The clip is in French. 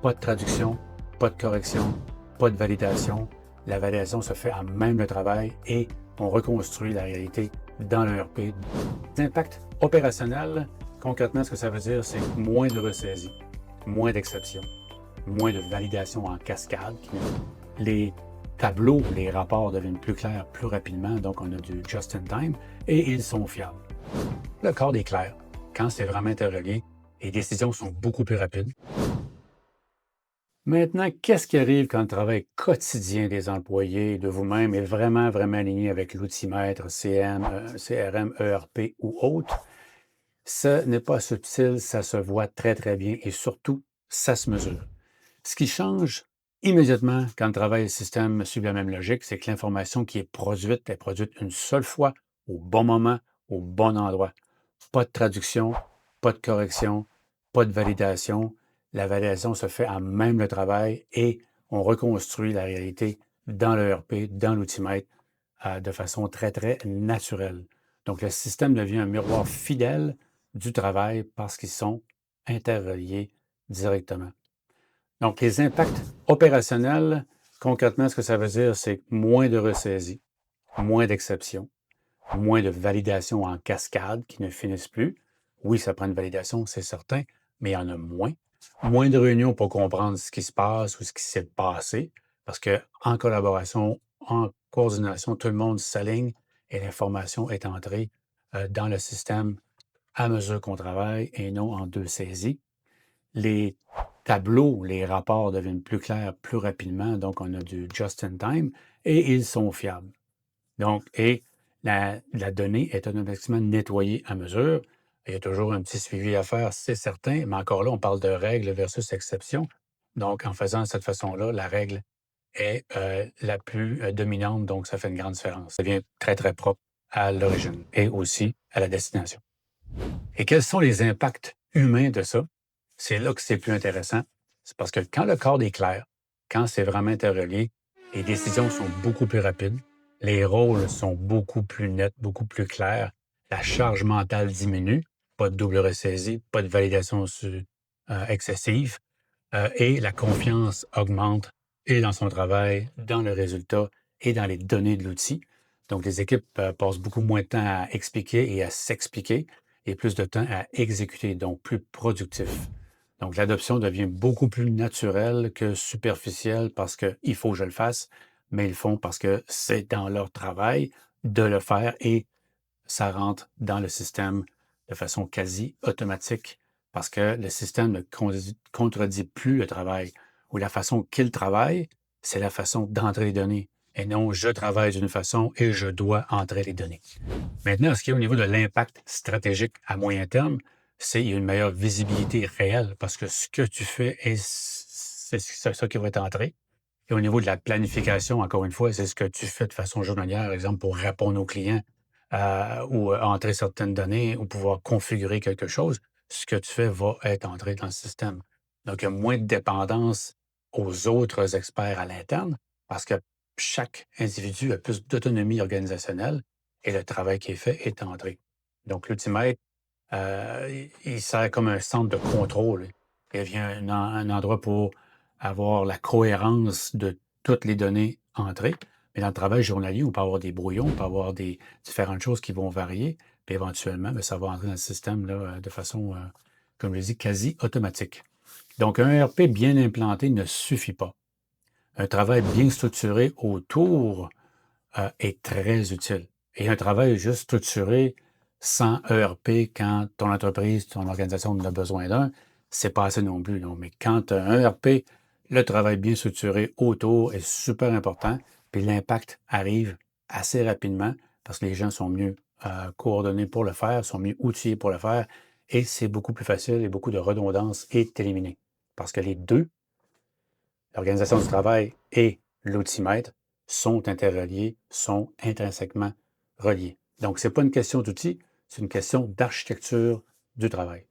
Pas de traduction, pas de correction, pas de validation. La validation se fait en même le travail et on reconstruit la réalité dans l'ERP. L'impact opérationnel, concrètement, ce que ça veut dire, c'est moins de ressaisie, moins d'exceptions, moins de validation en cascade. Les tableaux, les rapports deviennent plus clairs plus rapidement, donc on a du just-in-time et ils sont fiables. Le code est clair. Quand c'est vraiment interrelié, les décisions sont beaucoup plus rapides. Maintenant, qu'est-ce qui arrive quand le travail quotidien des employés et de vous-même est vraiment, vraiment aligné avec l'outil-maître, CRM, ERP ou autre? Ce n'est pas subtil, ça se voit très, très bien et surtout, ça se mesure. Ce qui change immédiatement quand le travail et le système suivent la même logique, c'est que l'information qui est produite une seule fois, au bon moment, au bon endroit. Pas de traduction, pas de correction, pas de validation. La validation se fait en même le travail et on reconstruit la réalité dans l'ERP, dans l'outil-maître, de façon très, très naturelle. Donc, le système devient un miroir fidèle du travail parce qu'ils sont interreliés directement. Donc, les impacts opérationnels, concrètement, ce que ça veut dire, c'est moins de ressaisie, moins d'exceptions, moins de validations en cascade qui ne finissent plus. Oui, ça prend une validation, c'est certain, mais il y en a moins. Moins de réunions pour comprendre ce qui se passe ou ce qui s'est passé, parce qu'en collaboration, en coordination, tout le monde s'aligne et l'information est entrée dans le système à mesure qu'on travaille et non en deux saisies. Les tableaux, les rapports deviennent plus clairs plus rapidement, donc on a du just-in-time et ils sont fiables. Donc, et la donnée est automatiquement nettoyée à mesure. Il y a toujours un petit suivi à faire, c'est certain, mais encore là, on parle de règle versus exception. Donc, en faisant de cette façon-là, la règle est la plus dominante, donc ça fait une grande différence. Ça devient très, très propre à l'origine et aussi à la destination. Et quels sont les impacts humains de ça? C'est là que c'est plus intéressant. C'est parce que quand le code est clair, quand c'est vraiment interrelié, les décisions sont beaucoup plus rapides, les rôles sont beaucoup plus nets, beaucoup plus clairs, la charge mentale diminue, pas de double ressaisie, pas de validation excessive, et la confiance augmente et dans son travail, dans le résultat et dans les données de l'outil. Donc, les équipes passent beaucoup moins de temps à expliquer et à s'expliquer et plus de temps à exécuter, donc plus productif. Donc, l'adoption devient beaucoup plus naturelle que superficielle parce qu'il faut que je le fasse, mais ils le font parce que c'est dans leur travail de le faire et ça rentre dans le système de façon quasi automatique parce que le système ne contredit plus le travail ou la façon qu'il travaille, c'est la façon d'entrer les données. Et non, je travaille d'une façon et je dois entrer les données. Maintenant, ce qui est au niveau de l'impact stratégique à moyen terme, c'est qu'il y a une meilleure visibilité réelle parce que ce que tu fais, c'est ça qui va être entré. Et au niveau de la planification, encore une fois, c'est ce que tu fais de façon journalière, par exemple, pour répondre aux clients ou entrer certaines données ou pouvoir configurer quelque chose. Ce que tu fais va être entré dans le système. Donc, il y a moins de dépendance aux autres experts à l'interne parce que chaque individu a plus d'autonomie organisationnelle et le travail qui est fait est entré. Donc, l'outil-maître, il sert comme un centre de contrôle. Il devient un endroit pour avoir la cohérence de toutes les données entrées. Mais dans le travail journalier, on peut avoir des brouillons, on peut avoir des différentes choses qui vont varier, puis éventuellement, bien, ça va entrer dans le système là, de façon, comme je l'ai dit, quasi automatique. Donc, un ERP bien implanté ne suffit pas. Un travail bien structuré autour est très utile. Et un travail juste structuré sans ERP quand ton entreprise, ton organisation en a besoin d'un, c'est pas assez non plus. Non. Mais quand tu as un ERP, le travail bien structuré autour est super important, puis l'impact arrive assez rapidement parce que les gens sont mieux coordonnés pour le faire, sont mieux outillés pour le faire, et c'est beaucoup plus facile et beaucoup de redondance est éliminée. Parce que les deux, l'organisation du travail et l'outil-maître sont interreliés, sont intrinsèquement reliés. Donc, ce n'est pas une question d'outils, c'est une question d'architecture du travail.